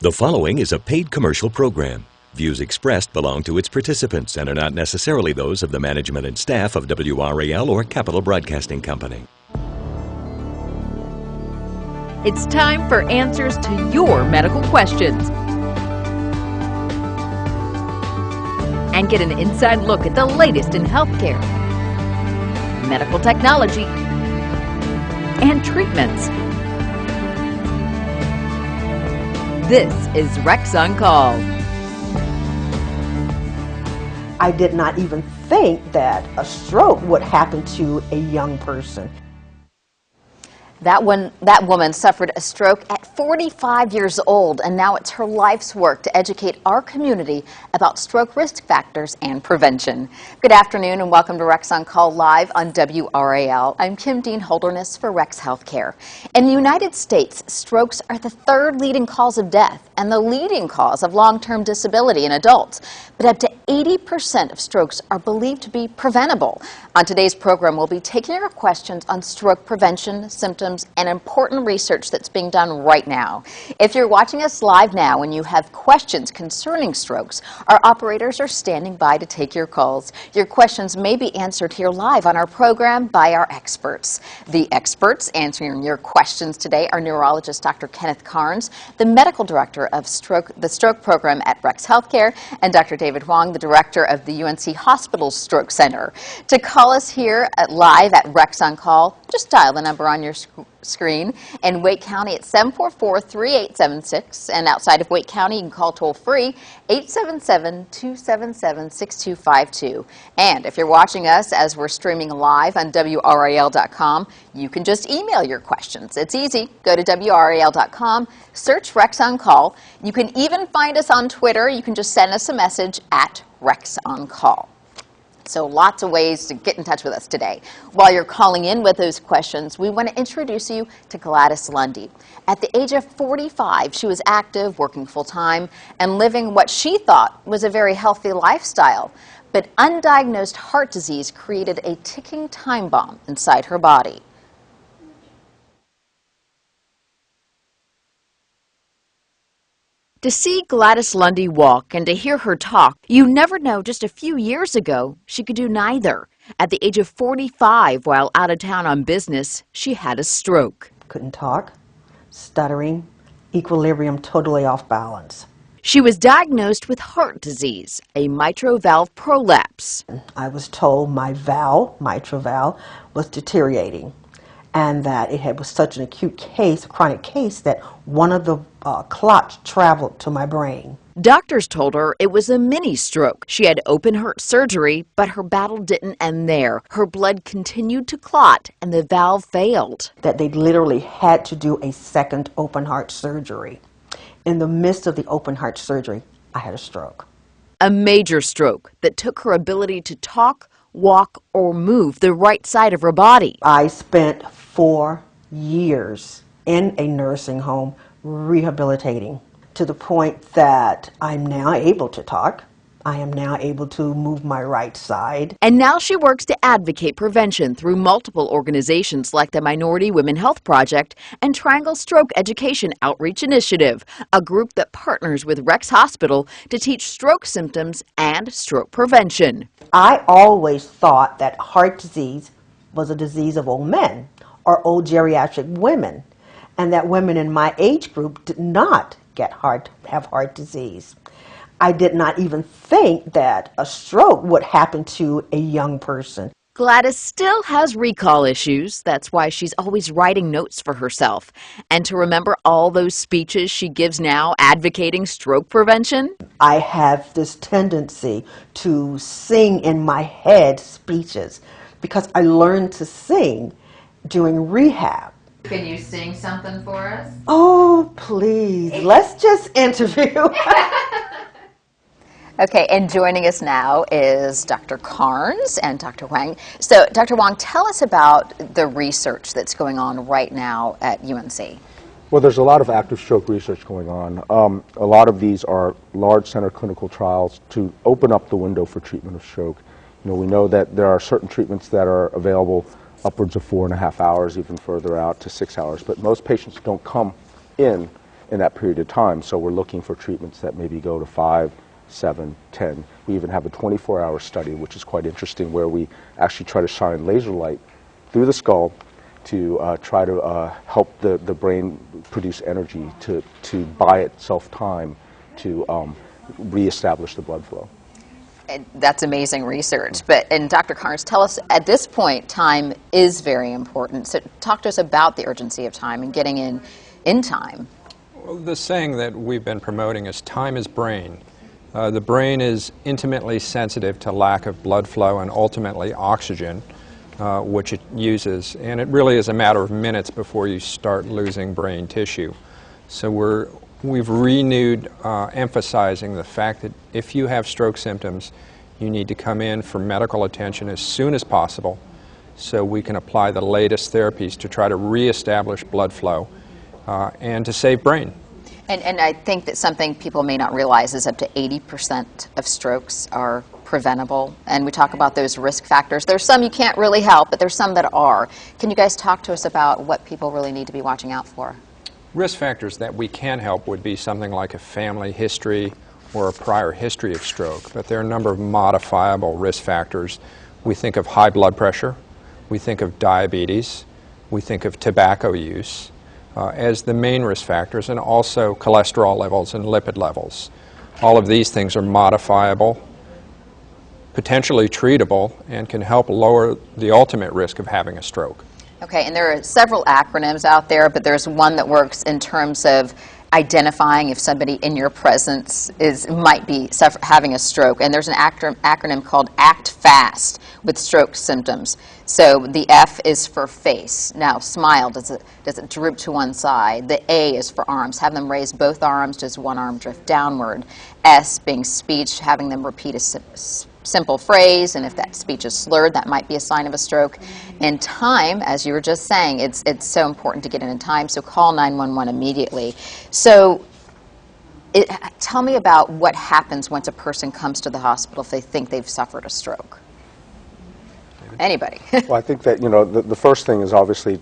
The following is a paid commercial program. Views expressed belong to its participants and are not necessarily those of the management and staff of WRAL or Capital Broadcasting Company. It's time for answers to your medical questions. And get an inside look at the latest in healthcare, medical technology, and treatments. This is Rex on Call. I did not even think that a stroke would happen to a young person. That woman suffered a stroke at 45 years old, and now it's her life's work to educate our community about stroke risk factors and prevention. Good afternoon and welcome to Rex on Call live on WRAL. I'm Kim Dean Holderness for Rex Healthcare. In the United States, strokes are the third leading cause of death and the leading cause of long-term disability in adults. But up to 80% of strokes are believed to be preventable. On today's program, we'll be taking your questions on stroke prevention, symptoms, and important research that's being done right now. If you're watching us live now and you have questions concerning strokes, our operators are standing by to take your calls. Your questions may be answered here live on our program by our experts. The experts answering your questions today are neurologist Dr. Kenneth Carnes, the medical director of the stroke program at Rex Healthcare, and Dr. David Wong, the director of the UNC Hospital Stroke Center. To call us here live at Rex on Call, just dial the number on your screen. In Wake County, it's 744-3876, and outside of Wake County, you can call toll-free 877-277-6252. And if you're watching us as we're streaming live on WRAL.com, you can just email your questions. It's easy. Go to WRAL.com, search Rex on Call. You can even find us on Twitter. You can just send us a message at Rex on Call. So lots of ways to get in touch with us today. While you're calling in with those questions, we want to introduce you to Gladys Lundy. At the age of 45, she was active, working full-time, and living what she thought was a very healthy lifestyle. But undiagnosed heart disease created a ticking time bomb inside her body. To see Gladys Lundy walk and to hear her talk, you never know just a few years ago she could do neither. At the age of 45, while out of town on business, she had a stroke. Couldn't talk, stuttering, equilibrium totally off balance. She was diagnosed with heart disease, a mitral valve prolapse. I was told my mitral valve, was deteriorating, and that it was such an acute case, a chronic case, that one of the clots traveled to my brain. Doctors told her it was a mini stroke. She had open heart surgery, but her battle didn't end there. Her blood continued to clot and the valve failed. That they literally had to do a second open heart surgery. In the midst of the open heart surgery, I had a stroke. A major stroke that took her ability to talk, walk, or move the right side of her body. I spent 4 years in a nursing home rehabilitating to the point that I'm now able to talk. I am now able to move my right side. And now she works to advocate prevention through multiple organizations like the Minority Women Health Project and Triangle Stroke Education Outreach Initiative, a group that partners with Rex Hospital to teach stroke symptoms and stroke prevention. I always thought that heart disease was a disease of old men or old geriatric women, and that women in my age group did not have heart disease. I did not even think that a stroke would happen to a young person. Gladys still has recall issues. That's why she's always writing notes for herself. And to remember all those speeches she gives now advocating stroke prevention. I have this tendency to sing in my head speeches because I learned to sing during rehab. Can you sing something for us? Oh, please. Let's just interview. Okay, and joining us now is Dr. Carnes and Dr. Wang. So, Dr. Wang, tell us about the research that's going on right now at UNC. Well, there's a lot of active stroke research going on. A lot of these are large center clinical trials to open up the window for treatment of stroke. We know that there are certain treatments that are available upwards of 4.5 hours, even further out to 6 hours, but most patients don't come in in that period of time. So we're looking for treatments that maybe go to 5, 7, 10. We even have a 24-hour study, which is quite interesting, where we actually try to shine laser light through the skull to try to help the brain produce energy to buy itself time to reestablish the blood flow. And that's amazing research. And Dr. Carnes, tell us, at this point, time is very important. So talk to us about the urgency of time and getting in time. Well, the saying that we've been promoting is time is brain. The brain is intimately sensitive to lack of blood flow and ultimately oxygen, which it uses. And it really is a matter of minutes before you start losing brain tissue. So we've renewed emphasizing the fact that if you have stroke symptoms, you need to come in for medical attention as soon as possible so we can apply the latest therapies to try to reestablish blood flow and to save brain. And I think that something people may not realize is up to 80% of strokes are preventable. And we talk about those risk factors. There's some you can't really help, but there's some that are. Can you guys talk to us about what people really need to be watching out for? Risk factors that we can help would be something like a family history or a prior history of stroke, but there are a number of modifiable risk factors. We think of high blood pressure, we think of diabetes, we think of tobacco use as the main risk factors, and also cholesterol levels and lipid levels. All of these things are modifiable, potentially treatable, and can help lower the ultimate risk of having a stroke. Okay, and there are several acronyms out there, but there's one that works in terms of identifying if somebody in your presence might be having a stroke. And there's an acronym called ACT FAST with stroke symptoms. So the F is for face. Now, smile, does it droop to one side? The A is for arms. Have them raise both arms, does one arm drift downward? S being speech, having them repeat a simple phrase, and if that speech is slurred, that might be a sign of a stroke. And time, as you were just saying, it's so important to get in time, so call 911 immediately. So tell me about what happens once a person comes to the hospital if they think they've suffered a stroke. Anybody? Well, I think that, the first thing is obviously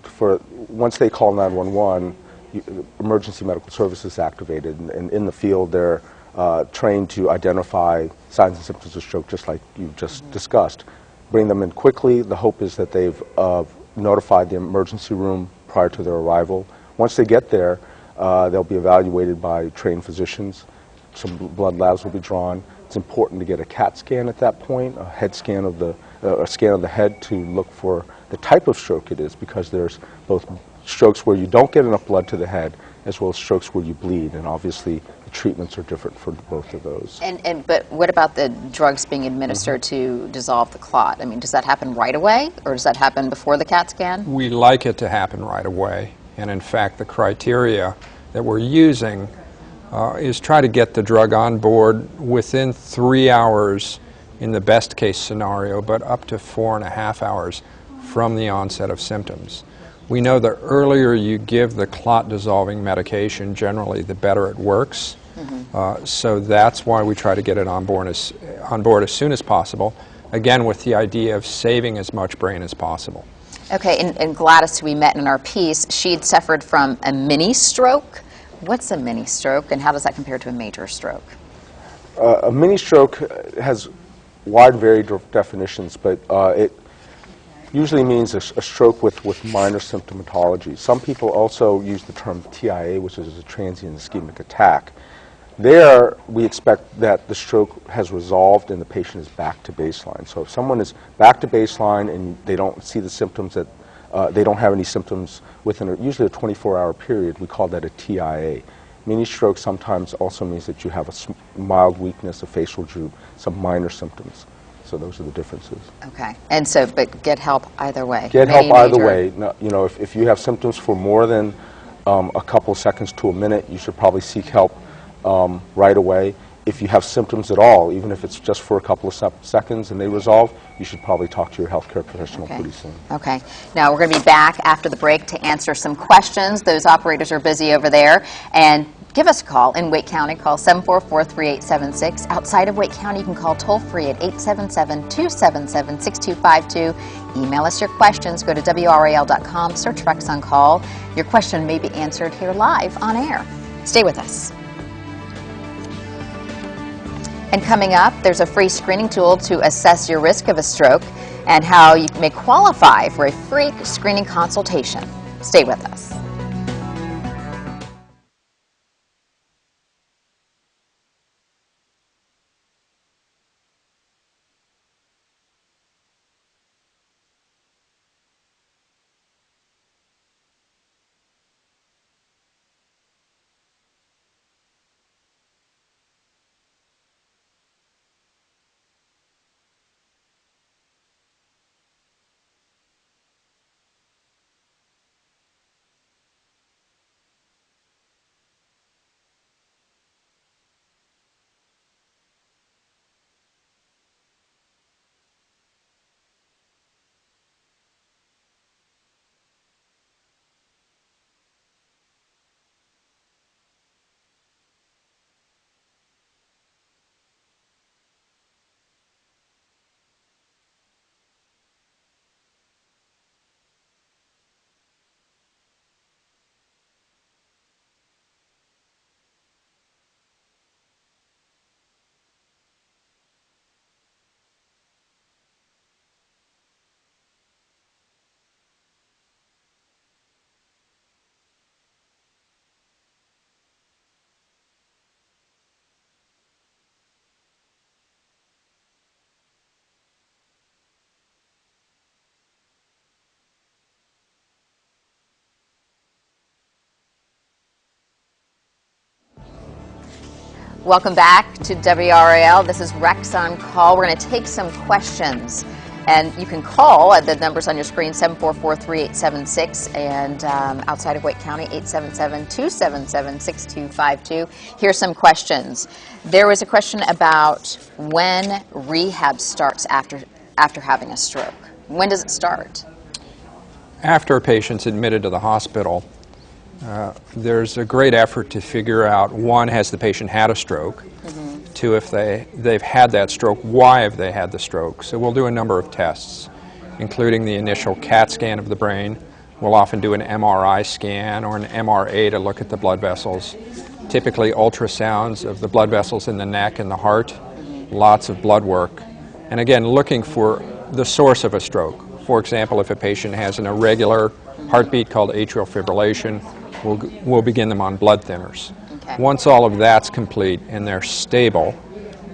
once they call 911, emergency medical services is activated, and in the field they're trained to identify signs and symptoms of stroke, just like you just discussed. Bring them in quickly. The hope is that they've notified the emergency room prior to their arrival. Once they get there, they'll be evaluated by trained physicians. Some blood labs will be drawn. It's important to get a CAT scan at that point, a head scan of a scan of the head to look for the type of stroke it is, because there's both strokes where you don't get enough blood to the head as well as strokes where you bleed, and obviously treatments are different for both of those. But what about the drugs being administered to dissolve the clot? I mean, does that happen right away, or does that happen before the CAT scan? We like it to happen right away, and in fact the criteria that we're using is try to get the drug on board within 3 hours in the best case scenario, but up to 4.5 hours from the onset of symptoms. We know the earlier you give the clot dissolving medication, generally the better it works. So that's why we try to get it on board as soon as possible, again with the idea of saving as much brain as possible. Okay, and Gladys, who we met in our piece, she'd suffered from a mini stroke. What's a mini stroke, and how does that compare to a major stroke? A mini stroke has wide varied definitions, but it usually means a stroke with minor symptomatology. Some people also use the term TIA, which is a transient ischemic attack. There, we expect that the stroke has resolved and the patient is back to baseline. So if someone is back to baseline and they don't see the symptoms they don't have any symptoms within usually a 24-hour period, we call that a TIA. Mini stroke sometimes also means that you have a mild weakness, a facial droop, some minor symptoms. So those are the differences. Okay. And so, but get help either way. Get help either way. No, if you have symptoms for more than a couple seconds to a minute, you should probably seek help right away. If you have symptoms at all, even if it's just for a couple of seconds and they resolve, you should probably talk to your healthcare professional pretty soon. Okay. Now we're going to be back after the break to answer some questions. Those operators are busy over there. And give us a call in Wake County. Call 744-3876. Outside of Wake County, you can call toll-free at 877-277-6252. Email us your questions. Go to WRAL.com, search Rex on Call. Your question may be answered here live on air. Stay with us. And coming up, there's a free screening tool to assess your risk of a stroke and how you may qualify for a free screening consultation. Stay with us. Welcome back to WRAL. This is Rex on Call. We're going to take some questions. And you can call at the numbers on your screen, 744-3876, and outside of Wake County, 877-277-6252. Here's some questions. There was a question about when rehab starts after having a stroke. When does it start? After a patient's admitted to the hospital, there's a great effort to figure out, one, has the patient had a stroke? Two, if they've had that stroke, why have they had the stroke? So we'll do a number of tests, including the initial CAT scan of the brain. We'll often do an MRI scan or an MRA to look at the blood vessels. Typically ultrasounds of the blood vessels in the neck and the heart, lots of blood work. And again, looking for the source of a stroke. For example, if a patient has an irregular heartbeat called atrial fibrillation, we'll begin them on blood thinners. Okay. Once all of that's complete and they're stable,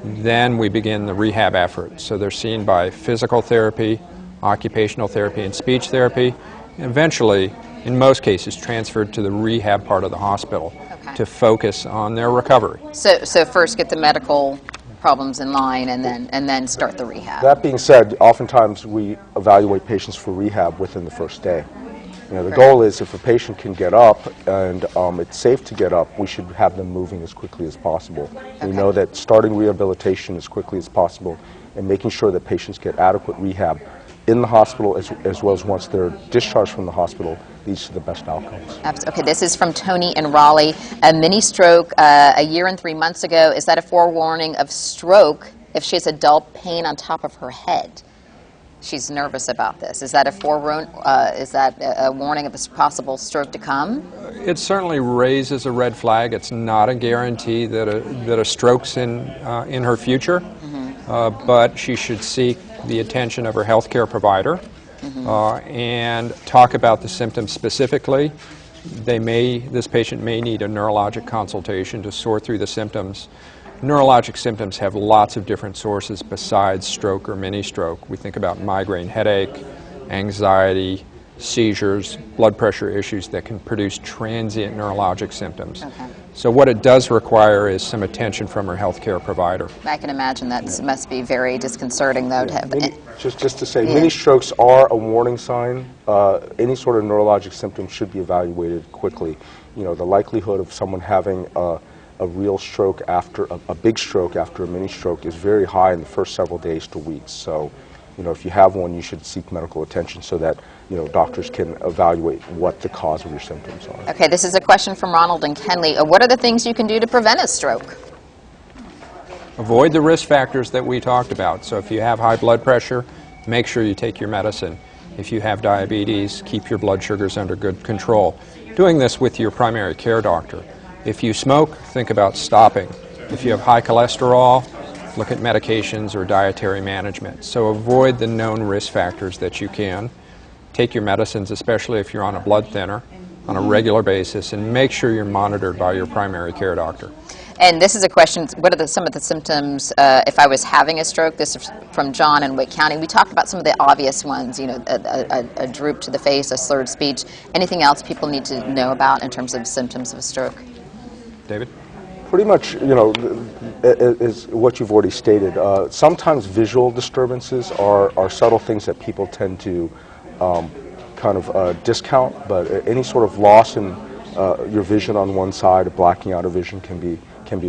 then we begin the rehab effort. So they're seen by physical therapy, occupational therapy, and speech therapy, and eventually, in most cases, transferred to the rehab part of the hospital to focus on their recovery. So first get the medical problems in line and then start the rehab. That being said, oftentimes we evaluate patients for rehab within the first day. You know, the goal is if a patient can get up and it's safe to get up, we should have them moving as quickly as possible. We know that starting rehabilitation as quickly as possible and making sure that patients get adequate rehab in the hospital as well as once they're discharged from the hospital leads to the best outcomes. Okay, this is from Tony in Raleigh. A mini stroke a year and 3 months ago. Is that a forewarning of stroke if she has a dull pain on top of her head? She's nervous about this. Is that a a warning of a possible stroke to come? It certainly raises a red flag. It's not a guarantee that a stroke's in her future, but she should seek the attention of her healthcare provider and talk about the symptoms specifically. This patient may need a neurologic consultation to sort through the symptoms. Neurologic symptoms have lots of different sources besides stroke or mini stroke. We think about migraine headache, anxiety, seizures, blood pressure issues that can produce transient neurologic symptoms. So what it does require is some attention from her healthcare provider. I can imagine that must be very disconcerting, though. Just to say, mini strokes are a warning sign. Any sort of neurologic symptom should be evaluated quickly. You know, the likelihood of someone having a real stroke after a big stroke after a mini stroke is very high in the first several days to weeks. So, you know, if you have one, you should seek medical attention so that, you know, doctors can evaluate what the cause of your symptoms are. Okay, this is a question from Ronald and Kenley. What are the things you can do to prevent a stroke? Avoid the risk factors that we talked about. So if you have high blood pressure, make sure you take your medicine. If you have diabetes, keep your blood sugars under good control. Doing this with your primary care doctor. If you smoke, think about stopping. If you have high cholesterol, look at medications or dietary management. So avoid the known risk factors that you can. Take your medicines, especially if you're on a blood thinner, on a regular basis, and make sure you're monitored by your primary care doctor. And this is a question, what are some of the symptoms if I was having a stroke? This is from John in Wake County. We talked about some of the obvious ones, you know, a droop to the face, a slurred speech. Anything else people need to know about in terms of symptoms of a stroke? David? Pretty much, you know, is what you've already stated. Sometimes visual disturbances are subtle things that people tend to kind of discount, but any sort of loss in your vision on one side, blacking out of vision can be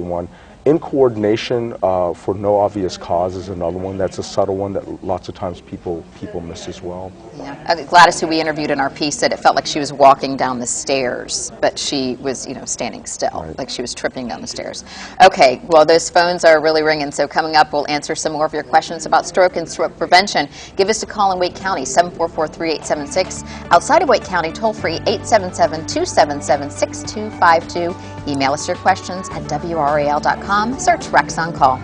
one. Incoordination for no obvious cause is another one. That's a subtle one that lots of times people miss as well. Yeah. Gladys, who we interviewed in our piece, said it felt like she was walking down the stairs, but she was, you know, standing still, Right. like she was tripping down the stairs. Okay, well, those phones are really ringing, so coming up, we'll answer some more of your questions about stroke and stroke prevention. Give us a call in Wake County, 744-3876. Outside of Wake County, toll-free, 877-277-6252. Email us your questions at WRAL.com. Search Rex on Call.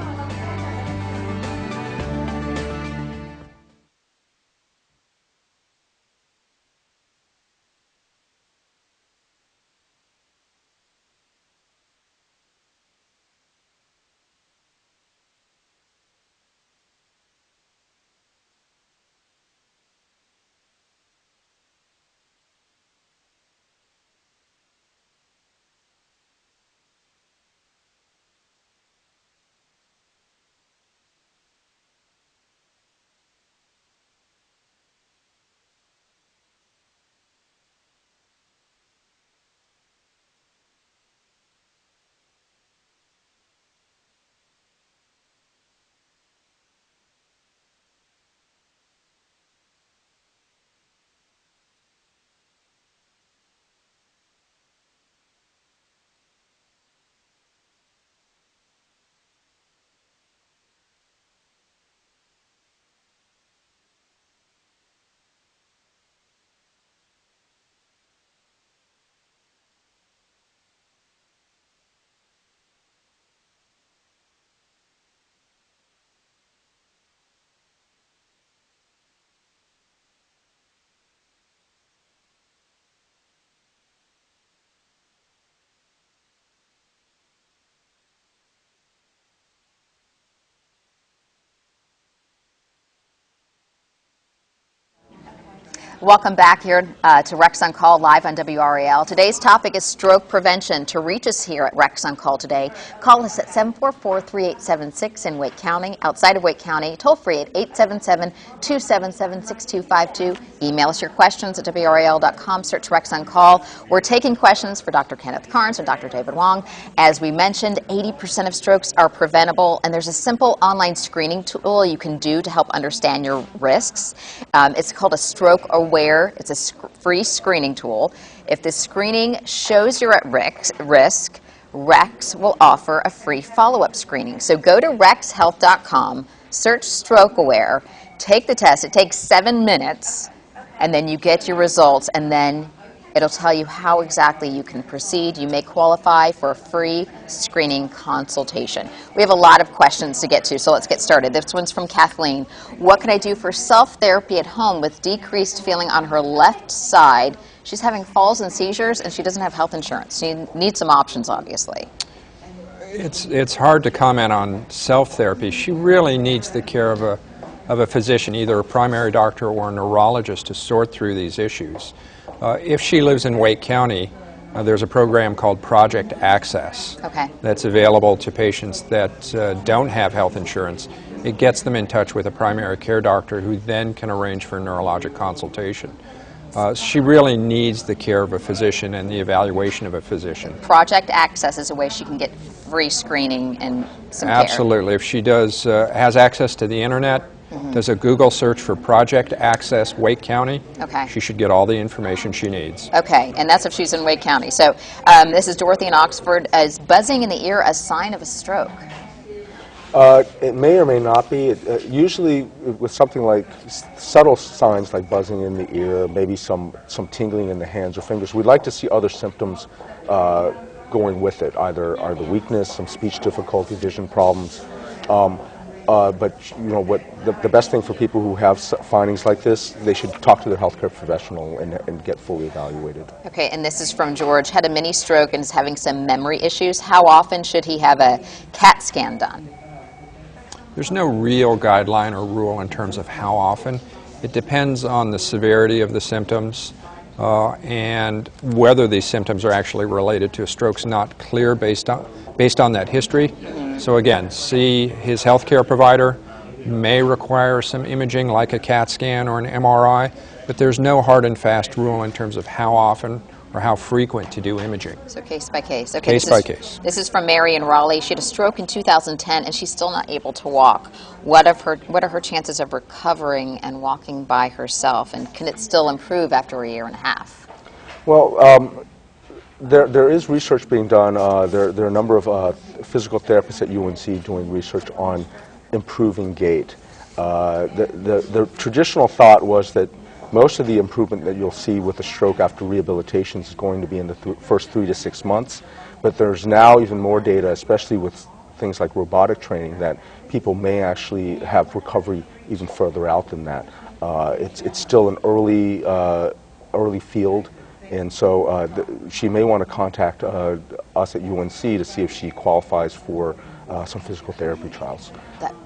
Welcome back here to Rex on Call live on WRAL. Today's topic is stroke prevention. To reach us here at Rex on Call today, call us at 744-3876 in Wake County. Outside of Wake County, toll free at 877-277-6252. Email us your questions at WRAL.com. Search Rex on Call. We're taking questions for Dr. Kenneth Carnes and Dr. David Wong. As we mentioned, 80% of strokes are preventable, and there's a simple online screening tool you can do to help understand your risks. It's called a Stroke Aware. It's a free screening tool. If the screening shows you're at risk, Rex will offer a free follow-up screening. So go to rexhealth.com, search Stroke Aware, take the test. It takes 7 minutes, and then you get your results, and then it'll tell you how exactly you can proceed. You may qualify for a free screening consultation. We have a lot of questions to get to, so let's get started. This one's from Kathleen. What can I do for self-therapy at home with decreased feeling on her left side? She's having falls and seizures, and she doesn't have health insurance. She needs some options, obviously. It's hard to comment on self-therapy. She really needs the care of a physician, either a primary doctor or a neurologist, to sort through these issues. If she lives in Wake County, there's a program called Project Access that's available to patients that don't have health insurance. It gets them in touch with a primary care doctor who then can arrange for a neurologic consultation. She really needs the care of a physician and the evaluation of a physician. Project Access is a way she can get free screening and some care. Absolutely. If she has access to the internet, does a Google search for Project Access Wake County, she should get all the information she needs. Okay, and that's if she's in Wake County. So this is Dorothy in Oxford. Is buzzing in the ear a sign of a stroke? It may or may not be. Usually with something like subtle signs like buzzing in the ear, maybe some tingling in the hands or fingers, we'd like to see other symptoms going with it, either weakness, some speech difficulty, vision problems. But what the best thing for people who have findings like this, they should talk to their healthcare professional and get fully evaluated. Okay, and this is from George. Had a mini stroke and is having some memory issues. How often should he have a CAT scan done? There's no real guideline or rule in terms of how often. It depends on the severity of the symptoms and whether these symptoms are actually related to a stroke's not clear based on that history. So again, see his healthcare provider. May require some imaging like a CAT scan or an MRI, but there's no hard and fast rule in terms of how often or how frequent to do imaging. So case by case. Okay, case by case. This is from Mary in Raleigh. She had a stroke in 2010 and she's still not able to walk. What are her chances of recovering and walking by herself, and can it still improve after a year and a half? Well, there is research being done. There are a number of physical therapists at UNC doing research on improving gait. The traditional thought was that most of the improvement that you'll see with a stroke after rehabilitation is going to be in the first 3 to 6 months, but there's now even more data, especially with things like robotic training, that people may actually have recovery even further out than that. It's still an early field, and so she may want to contact us at UNC to see if she qualifies for some physical therapy trials.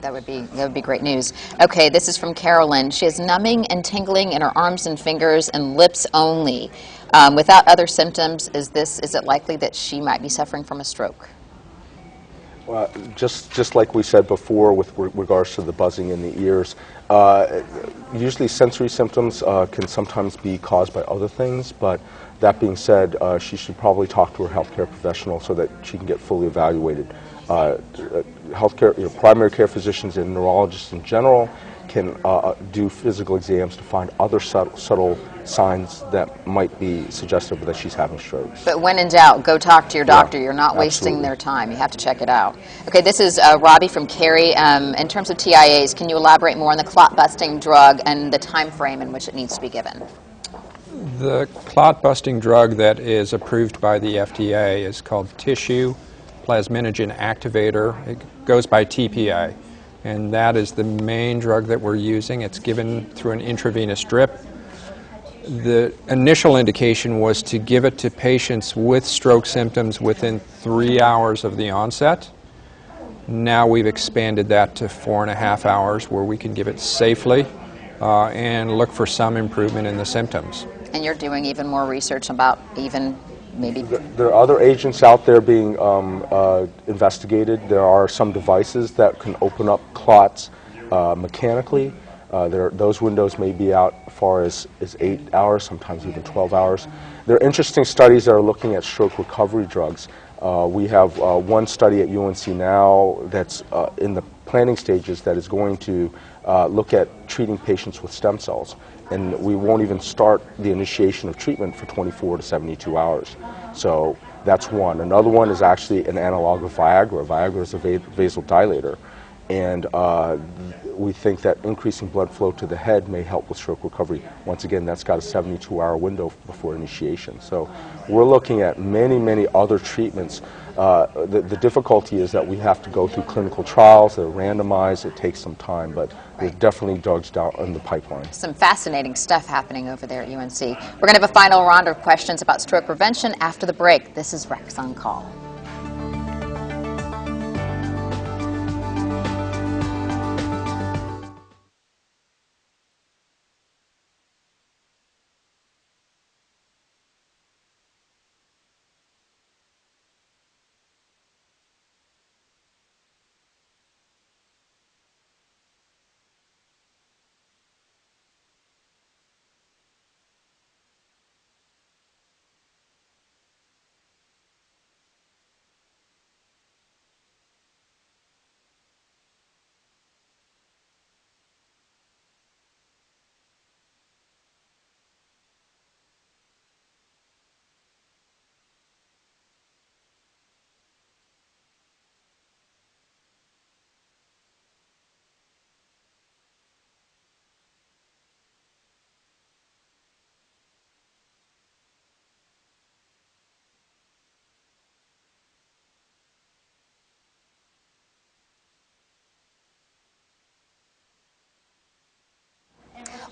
That would be great news. Okay, this is from Carolyn. She has numbing and tingling in her arms and fingers and lips only. Without other symptoms, is it likely that she might be suffering from a stroke? Just like we said before with regards to the buzzing in the ears, usually sensory symptoms can sometimes be caused by other things, but that being said, she should probably talk to her healthcare professional so that she can get fully evaluated. Healthcare, primary care physicians and neurologists in general can do physical exams to find other subtle signs that might be suggestive that she's having strokes. But when in doubt, go talk to your doctor. Yeah, you're not wasting absolutely. their time. You have to check it out. Okay, this is Robbie from Cary. In terms of TIAs, can you elaborate more on the clot-busting drug and the time frame in which it needs to be given? The clot-busting drug that is approved by the FDA is called tissue plasminogen activator. It goes by TPA, and that is the main drug that we're using. It's given through an intravenous drip. The initial indication was to give it to patients with stroke symptoms within 3 hours of the onset. Now we've expanded that to 4.5 hours, where we can give it safely and look for some improvement in the symptoms. And you're doing even more research about maybe... There are other agents out there being investigated. There are some devices that can open up clots mechanically. Those windows may be out as far as 8 hours, sometimes even 12 hours. There are interesting studies that are looking at stroke recovery drugs. We have one study at UNC now that's in the planning stages that is going to look at treating patients with stem cells. And we won't even start the initiation of treatment for 24 to 72 hours. So that's one. Another one is actually an analog of Viagra. Viagra is a vasodilator. And we think that increasing blood flow to the head may help with stroke recovery. Once again, that's got a 72-hour window before initiation. So we're looking at many other treatments. The difficulty is that we have to go through clinical trials that are randomized. It takes some time, but there's definitely drugs down in the pipeline. Some fascinating stuff happening over there at UNC. We're going to have a final round of questions about stroke prevention after the break. This is Rex on Call.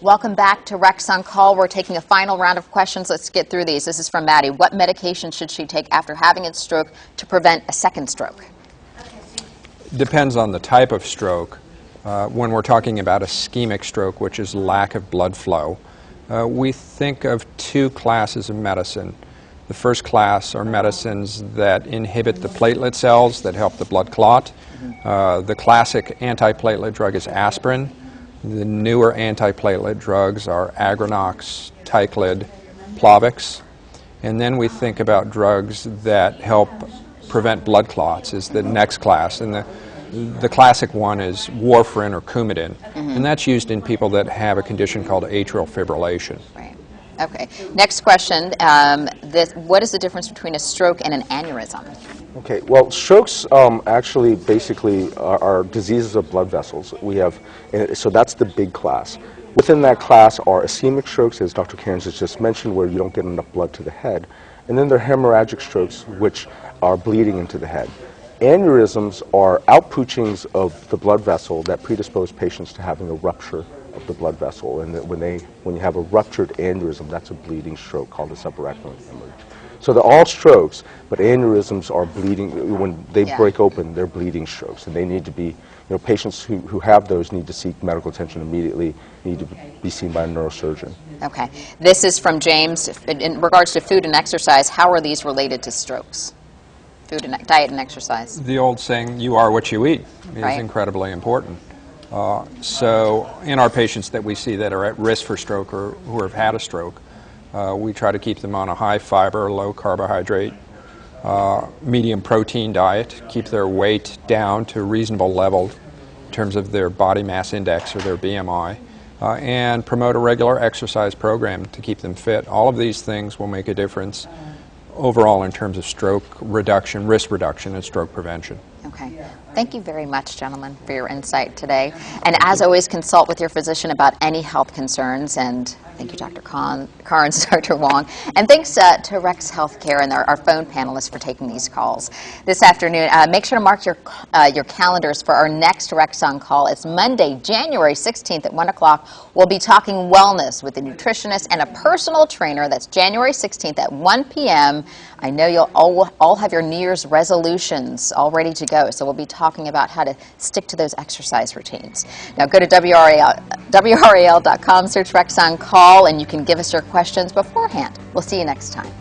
Welcome back to Rex on Call. We're taking a final round of questions. Let's get through these. This is from Maddie. What medication should she take after having a stroke to prevent a second stroke? Depends on the type of stroke. When we're talking about ischemic stroke, which is lack of blood flow, we think of two classes of medicine. The first class are medicines that inhibit the platelet cells that help the blood clot. The classic antiplatelet drug is aspirin. The newer antiplatelet drugs are Agranox, Tyclid, Plavix. And then we think about drugs that help prevent blood clots is the next class. And the classic one is warfarin or Coumadin. And that's used in people that have a condition called atrial fibrillation. Right. Okay. Next question. What is the difference between a stroke and an aneurysm? Okay, well, strokes actually basically are diseases of blood vessels. We have, so that's the big class. Within that class are ischemic strokes, as Dr. Cairns has just mentioned, where you don't get enough blood to the head. And then there are hemorrhagic strokes, which are bleeding into the head. Aneurysms are outpouchings of the blood vessel that predispose patients to having a rupture of the blood vessel. And that when you have a ruptured aneurysm, that's a bleeding stroke called a subarachnoid hemorrhage. So they're all strokes, but aneurysms are bleeding. When they break open, they're bleeding strokes, and they need to be, patients who have those need to seek medical attention immediately, need to be seen by a neurosurgeon. Okay. This is from James. In regards to food and exercise, how are these related to strokes? Food and diet and exercise. The old saying, you are what you eat, is Right. incredibly important. So in our patients that we see that are at risk for stroke or who have had a stroke, we try to keep them on a high fiber, low carbohydrate, medium protein diet, keep their weight down to a reasonable level in terms of their body mass index or their BMI, and promote a regular exercise program to keep them fit. All of these things will make a difference overall in terms of stroke reduction, risk reduction, and stroke prevention. Okay. Thank you very much, gentlemen, for your insight today. And as always, consult with your physician about any health concerns. And thank you, Dr. Carnes, Dr. Wong. And thanks to Rex Healthcare and our phone panelists for taking these calls. This afternoon, make sure to mark your calendars for our next Rex on Call. It's Monday, January 16th at 1 o'clock. We'll be talking wellness with a nutritionist and a personal trainer. That's January 16th at 1 p.m. I know you'll all have your New Year's resolutions all ready to go, so we'll be talking about how to stick to those exercise routines. Now go to WRAL.com, search Rex on Call, and you can give us your questions beforehand. We'll see you next time.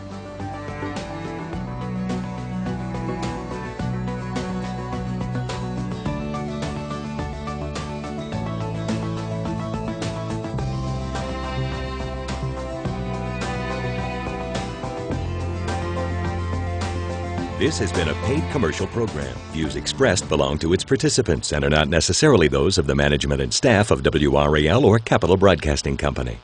This has been a paid commercial program. Views expressed belong to its participants and are not necessarily those of the management and staff of WRAL or Capital Broadcasting Company.